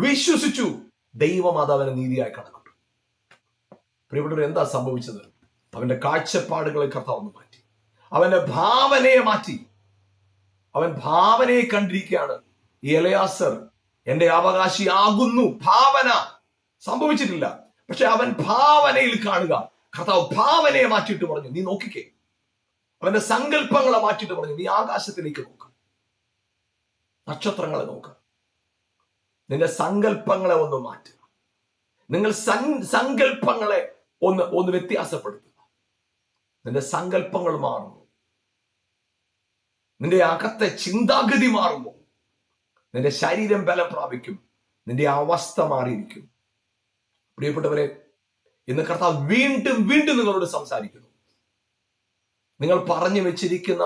വിശ്വസിച്ചു, ദൈവം അത് അവനെ നീതിയായി കണക്കിട്ടു. പ്രിയപ്പെട്ടവർ, എന്താ സംഭവിച്ചത്? അവന്റെ കാഴ്ചപ്പാടുകളെ കർത്താവ് മാറ്റി, അവന്റെ ഭാവനയെ മാറ്റി. അവൻ ഭാവനയെ കണ്ടിരിക്കുകയാണ്. ഈ എലയാസർ എന്റെ അവകാശിയാകുന്നു. ഭാവന സംഭവിച്ചിട്ടില്ല, പക്ഷെ അവൻ ഭാവനയിൽ കാണുക. കർത്താവ് ഭാവനയെ മാറ്റിയിട്ട് പറഞ്ഞു, നീ നോക്കിക്കേ. അവന്റെ സങ്കല്പങ്ങളെ മാറ്റിയിട്ട് പറഞ്ഞു, നീ ആകാശത്തിലേക്ക് നോക്ക, നക്ഷത്രങ്ങളെ നോക്ക. നിന്റെ സങ്കല്പങ്ങളെ ഒന്ന് മാറ്റുക. നിങ്ങൾ സങ്കല്പങ്ങളെ ഒന്ന് വ്യത്യാസപ്പെടുത്തുക. നിന്റെ സങ്കല്പങ്ങൾ മാറുന്നു, നിന്റെ അകത്തെ ചിന്താഗതി മാറുന്നു, നിന്റെ ശരീരം ബലം പ്രാപിക്കും, നിന്റെ അവസ്ഥ മാറിയിരിക്കും. പ്രിയപ്പെട്ടവരെ, ഇന്ന് കർത്താവ് വീണ്ടും നിങ്ങളോട് സംസാരിക്കുന്നു. നിങ്ങൾ പറഞ്ഞു വെച്ചിരിക്കുന്ന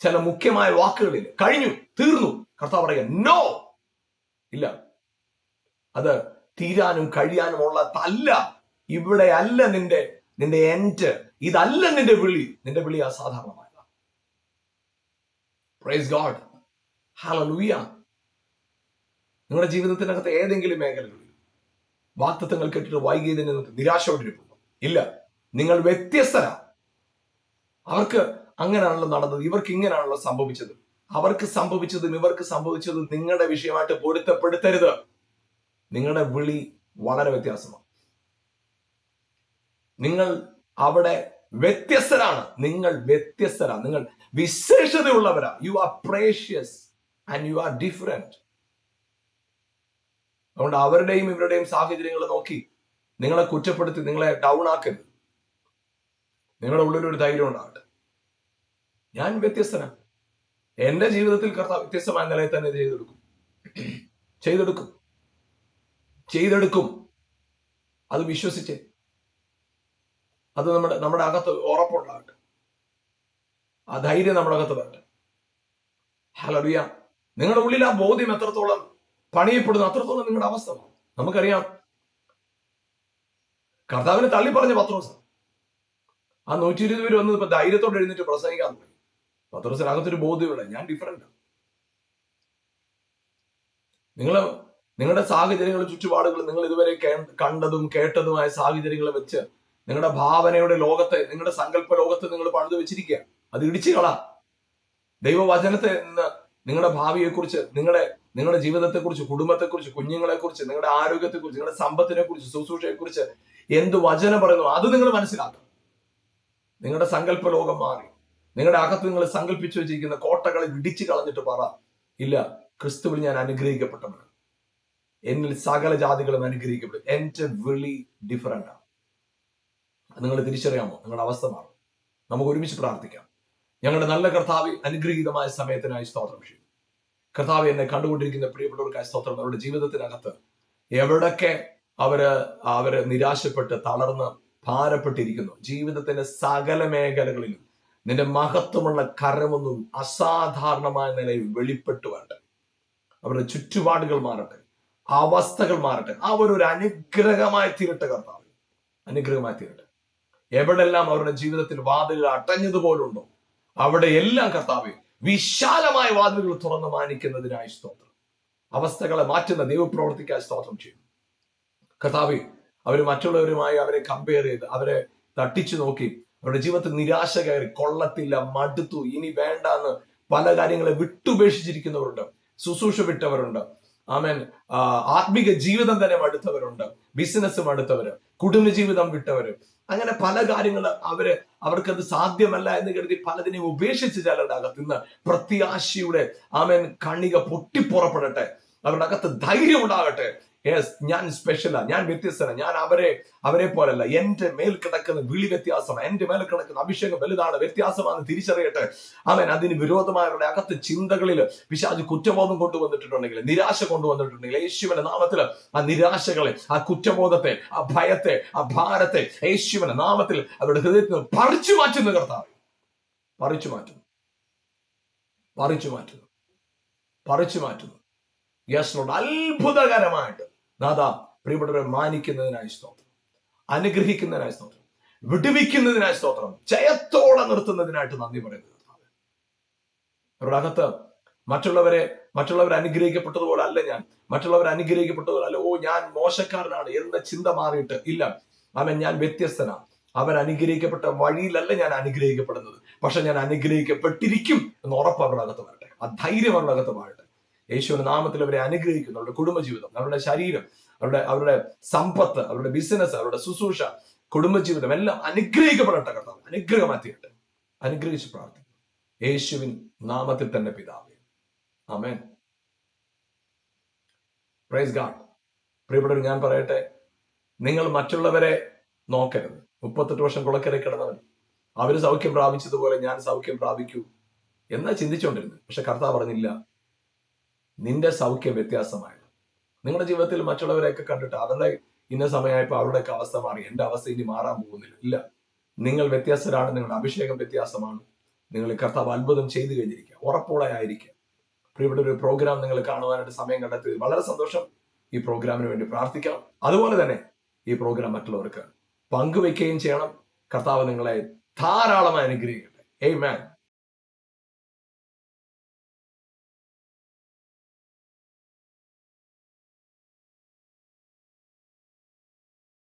ചില മുഖ്യമായ വാക്കുകളിൽ കഴിഞ്ഞു, തീർന്നു. കർത്താവ് പറയുക, നോ, ഇല്ല, അത് തീരാനും കഴിയാനും ഉള്ളതല്ല. ഇവിടെ അല്ല നിന്റെ എൻഡ്. ഇതല്ല നിന്റെ വിളി. നിന്റെ വിളി അസാധാരണമായ. Praise God, hallelujah. നിങ്ങളുടെ ജീവിതത്തിനകത്ത് ഏതെങ്കിലും മേഖലകളിൽ വാഗ്ദത്തങ്ങൾ കേട്ടിട്ട് വൈകിയതിന് നിരാശയോടിരിക്കുന്നു? ഇല്ല, നിങ്ങൾ വ്യത്യസ്തരാ. അവർക്ക് അങ്ങനെയാണല്ലോ നടന്നത്, ഇവർക്ക് ഇങ്ങനെയാണല്ലോ സംഭവിച്ചത്. അവർക്ക് സംഭവിച്ചതും ഇവർക്ക് സംഭവിച്ചതും നിങ്ങളുടെ വിഷയമായിട്ട് പൊരുത്തപ്പെടുത്തരുത്. നിങ്ങളുടെ വിളി വളരെ വ്യത്യാസമാണ്. നിങ്ങൾ അവിടെ വ്യത്യസ്തരാണ്. നിങ്ങൾ വിശേഷതയുള്ളവരാ. You are precious and you are different. അതുകൊണ്ട് അവരുടെയും ഇവരുടെയും സാഹചര്യങ്ങൾ നോക്കി നിങ്ങളെ കുറ്റപ്പെടുത്തി നിങ്ങളെ ഡൗൺ ആക്കരുത്. നിങ്ങളുടെ ഉള്ളിലൊരു ധൈര്യം ഉണ്ടാകട്ടെ. ഞാൻ വ്യത്യസ്തനാണ്. എന്റെ ജീവിതത്തിൽ കർത്താവ് വ്യത്യസ്തമായ നിലയിൽ തന്നെ ചെയ്തെടുക്കും. അത് വിശ്വസിച്ചേ. അത് നമ്മുടെ അകത്ത് ഉറപ്പുണ്ടാകട്ടെ. ആ ധൈര്യം നമ്മുടെ അകത്ത് വരട്ടെ. ഹല്ലേലൂയ. നിങ്ങളുടെ ഉള്ളിൽ ആ ബോധ്യം എത്രത്തോളം പണിയപ്പെടുന്നു അത്രത്തോളം നിങ്ങളുടെ അവസ്ഥ. നമുക്കറിയാം, കർത്താവിനെ തള്ളി പറഞ്ഞ പത്രോസ് ആ 120 പേര് വന്ന് ഇപ്പൊ ധൈര്യത്തോടെ എഴുന്നേറ്റ് പ്രസംഗിക്കാൻ തുടങ്ങി. പത്രോസിനകത്തൊരു ബോധ്യമില്ല, ഞാൻ ഡിഫറെന്റ്. നിങ്ങളുടെ സാഹചര്യങ്ങളും ചുറ്റുപാടുകളും നിങ്ങൾ ഇതുവരെ കണ്ടതും കേട്ടതുമായ സാഹചര്യങ്ങൾ വെച്ച് നിങ്ങളുടെ ഭാവനയുടെ ലോകത്തെ, നിങ്ങളുടെ സങ്കല്പ ലോകത്തെ നിങ്ങൾ പണിത് വെച്ചിരിക്കുക. അത് ഇടിച്ചു കളാം. ദൈവവചനത്തെ നിങ്ങളുടെ ഭാവിയെക്കുറിച്ച്, നിങ്ങളുടെ ജീവിതത്തെക്കുറിച്ച്, കുടുംബത്തെക്കുറിച്ച്, കുഞ്ഞുങ്ങളെക്കുറിച്ച്, നിങ്ങളുടെ ആരോഗ്യത്തെക്കുറിച്ച്, നിങ്ങളുടെ സമ്പത്തിനെ കുറിച്ച്, ശുശ്രൂഷയെക്കുറിച്ച് എന്ത് വചനം പറയുന്നു അത് നിങ്ങൾ മനസ്സിലാക്കണം. നിങ്ങളുടെ സങ്കല്പ ലോകം മാറി. നിങ്ങളുടെ അകത്ത് നിങ്ങൾ സങ്കല്പിച്ചു വെച്ചിരിക്കുന്ന കോട്ടകളെ ഇടിച്ചു കളഞ്ഞിട്ട് പറ, ഇല്ല, ക്രിസ്തുവിൽ ഞാൻ അനുഗ്രഹിക്കപ്പെട്ടവനാണ്. എന്നിൽ സകല ജാതികളും അനുഗ്രഹിക്കപ്പെടും. എന്റെ വിളി ഡിഫറൻ്റ് ആണ്. നിങ്ങൾ തിരിച്ചറിയാമോ? നിങ്ങളുടെ അവസ്ഥ മാറും. നമുക്ക് ഒരുമിച്ച് പ്രാർത്ഥിക്കാം. ഞങ്ങളുടെ നല്ല കർത്താവ്, അനുഗ്രഹീതമായ സമയത്തിനായി സ്തോത്രം ചെയ്യും. കർത്താവ്, എന്നെ കണ്ടുകൊണ്ടിരിക്കുന്ന പ്രിയപ്പെട്ടവർക്കായി സ്തോത്രം. അവരുടെ ജീവിതത്തിനകത്ത് എവിടൊക്കെ അവര് നിരാശപ്പെട്ട് തളർന്ന് ഭാരപ്പെട്ടിരിക്കുന്നു, ജീവിതത്തിന്റെ സകല മേഖലകളിലും നിന്റെ മഹത്വമുള്ള കരമൊന്നും അസാധാരണമായ നിലയിൽ വെളിപ്പെട്ടു വരട്ടെ. അവരുടെ ചുറ്റുപാടുകൾ മാറട്ടെ, അവസ്ഥകൾ മാറട്ടെ. അവരൊരു അനുഗ്രഹമായി തീരട്ടെ കർത്താവ്, അനുഗ്രഹമായി തീരട്ടെ. എവിടെല്ലാം അവരുടെ ജീവിതത്തിൽ വാതിലുകൾ അടഞ്ഞതുപോലുണ്ടോ അവിടെ എല്ലാം കർത്താവെ വിശാലമായ വാതിലുകൾ തുറന്ന് മാനിക്കുന്നതിനായി സ്തോത്രം. അവസ്ഥകളെ മാറ്റുന്ന ദൈവപ്രവർത്തിക്കായി സ്തോത്രം ചെയ്യും കർത്താവെ. അവർ മറ്റുള്ളവരുമായി അവരെ കമ്പയർ ചെയ്ത് അവരെ തട്ടിച്ചു നോക്കി അവരുടെ ജീവിതത്തിൽ നിരാശ കയറി, കൊള്ളത്തില്ല, മടുത്തു, ഇനി വേണ്ട എന്ന് പല കാര്യങ്ങളെ വിട്ടുപേക്ഷിച്ചിരിക്കുന്നവരുണ്ട്. ശുശ്രൂഷ വിട്ടവരുണ്ട്. ആമേൻ. ആത്മീക ജീവിതം തന്നെ മടുത്തവരുണ്ട്. ബിസിനസ് മടുത്തവര്, കുടുംബജീവിതം വിട്ടവര്, അങ്ങനെ പല കാര്യങ്ങൾ അവർക്കത് സാധ്യമല്ല എന്ന് കരുതി പലതിനെയും ഉപേക്ഷിച്ച് ചിലരുടെ അകത്ത് ഇന്ന് പ്രത്യാശയുടെ ആമേൻ കണിക പൊട്ടിപ്പുറപ്പെടട്ടെ. അവരുടെ അകത്ത് ധൈര്യം ഉണ്ടാകട്ടെ. യെസ്, ഞാൻ സ്പെഷ്യലാ, ഞാൻ വ്യത്യസ്തനാണ്, ഞാൻ അവരെ പോലല്ല, എന്റെ മേൽ കിടക്കുന്ന വിളി വ്യത്യാസമാണ്, എന്റെ മേൽ കിടക്കുന്ന അഭിഷേകം വലുതാണ്, വ്യത്യാസമാണെന്ന് തിരിച്ചറിയട്ടെ. അവൻ അതിന് വിരോധമായവരുടെ അകത്ത് ചിന്തകളിൽ പിശാച് കുറ്റബോധം കൊണ്ടുവന്നിട്ടുണ്ടെങ്കിൽ, നിരാശ കൊണ്ടുവന്നിട്ടുണ്ടെങ്കിൽ, യേശുവിന്റെ നാമത്തിൽ ആ നിരാശകളെ, ആ കുറ്റബോധത്തെ, ആ ഭയത്തെ, ആ ഭാരത്തെ യേശുവിന്റെ നാമത്തിൽ അവരുടെ ഹൃദയത്തിൽ നിന്ന് പറിച്ചു മാറ്റുന്ന കർത്താവ്, പറിച്ചു മാറ്റുന്നു, പറിച്ചു മാറ്റുന്നു, പറിച്ചു മാറ്റുന്നു. യെസ് ലോർഡ്, അത്ഭുതകരമായിട്ട് നാഥാ പ്രിയപ്പെട്ടവരെ മാനിക്കുന്നതിനായി സ്തോത്രം, അനുഗ്രഹിക്കുന്നതിനായി സ്തോത്രം, വിടുവിക്കുന്നതിനായി സ്തോത്രം, ജയത്തോടെ നിർത്തുന്നതിനായിട്ട് നന്ദി പറയുന്നത്. അവരുടെ അകത്ത് മറ്റുള്ളവർ അനുഗ്രഹിക്കപ്പെട്ടതുപോലെ അല്ല ഞാൻ, മറ്റുള്ളവർ അനുഗ്രഹിക്കപ്പെട്ടതുപോലെ അല്ല, ഞാൻ മോശക്കാരനാണ് എന്ന ചിന്ത മാറിയിട്ട് ഇല്ല, ഞാൻ വ്യത്യസ്തനാണ്. അവൻ അനുഗ്രഹിക്കപ്പെട്ട വഴിയിലല്ല ഞാൻ അനുഗ്രഹിക്കപ്പെടുന്നത്, പക്ഷെ ഞാൻ അനുഗ്രഹിക്കപ്പെട്ടിരിക്കും എന്ന് ഉറപ്പ് അവരുടെ അകത്ത് വരട്ടെ. ആ ധൈര്യം അവരുടെ അകത്ത് മാറട്ടെ. യേശുവിന്റെ നാമത്തിൽ അവരെ അനുഗ്രഹിക്കുന്നു. അവരുടെ കുടുംബജീവിതം, അവരുടെ ശരീരം, അവരുടെ സമ്പത്ത്, അവരുടെ ബിസിനസ്, അവരുടെ ശുശ്രൂഷ, കുടുംബജീവിതം എല്ലാം അനുഗ്രഹിക്കപ്പെടട്ടെ കർത്താവ്. അനുഗ്രഹമായി തീരട്ടെ. അനുഗ്രഹിച്ച് പ്രാർത്ഥിക്കുന്നു യേശുവിൻ നാമത്തിൽ തന്നെ പിതാവേ, ആമേൻ. Praise God. പ്രിയപ്പെട്ടവർ, ഞാൻ പറയട്ടെ, നിങ്ങൾ മറ്റുള്ളവരെ നോക്കരുത്. 38 വർഷം കുളക്കര കിടന്നവൻ അവര് സൗഖ്യം പ്രാപിച്ചതുപോലെ ഞാൻ സൗഖ്യം പ്രാപിക്കൂ എന്നാ ചിന്തിച്ചുകൊണ്ടിരുന്നത്. പക്ഷെ കർത്താവ് പറഞ്ഞില്ല, നിന്റെ സൗഖ്യം വ്യത്യാസമായത്. നിങ്ങളുടെ ജീവിതത്തിൽ മറ്റുള്ളവരെയൊക്കെ കണ്ടിട്ട് അവരുടെ ഇന്ന സമയമായപ്പോൾ അവരുടെയൊക്കെ അവസ്ഥ മാറി, എന്റെ അവസ്ഥ ഇനി മാറാൻ പോകുന്നില്ല. ഇല്ല, നിങ്ങൾ വ്യത്യസ്തരാണ്, നിങ്ങളുടെ അഭിഷേകം വ്യത്യാസമാണ്. നിങ്ങൾ കർത്താവ് അത്ഭുതം ചെയ്തു കഴിഞ്ഞിരിക്കുക, ഉറപ്പോടെ ആയിരിക്കുക. പ്രിയപ്പെട്ട ഒരു പ്രോഗ്രാം നിങ്ങൾ കാണുവാനായിട്ട് സമയം കണ്ടെത്തിയത് വളരെ സന്തോഷം. ഈ പ്രോഗ്രാമിന് വേണ്ടി പ്രാർത്ഥിക്കാം. അതുപോലെ തന്നെ ഈ പ്രോഗ്രാം മറ്റുള്ളവർക്ക് പങ്കുവെക്കുകയും ചെയ്യണം. കർത്താവ് നിങ്ങളെ ധാരാളമായി അനുഗ്രഹിക്കട്ടെ. ആമേൻ.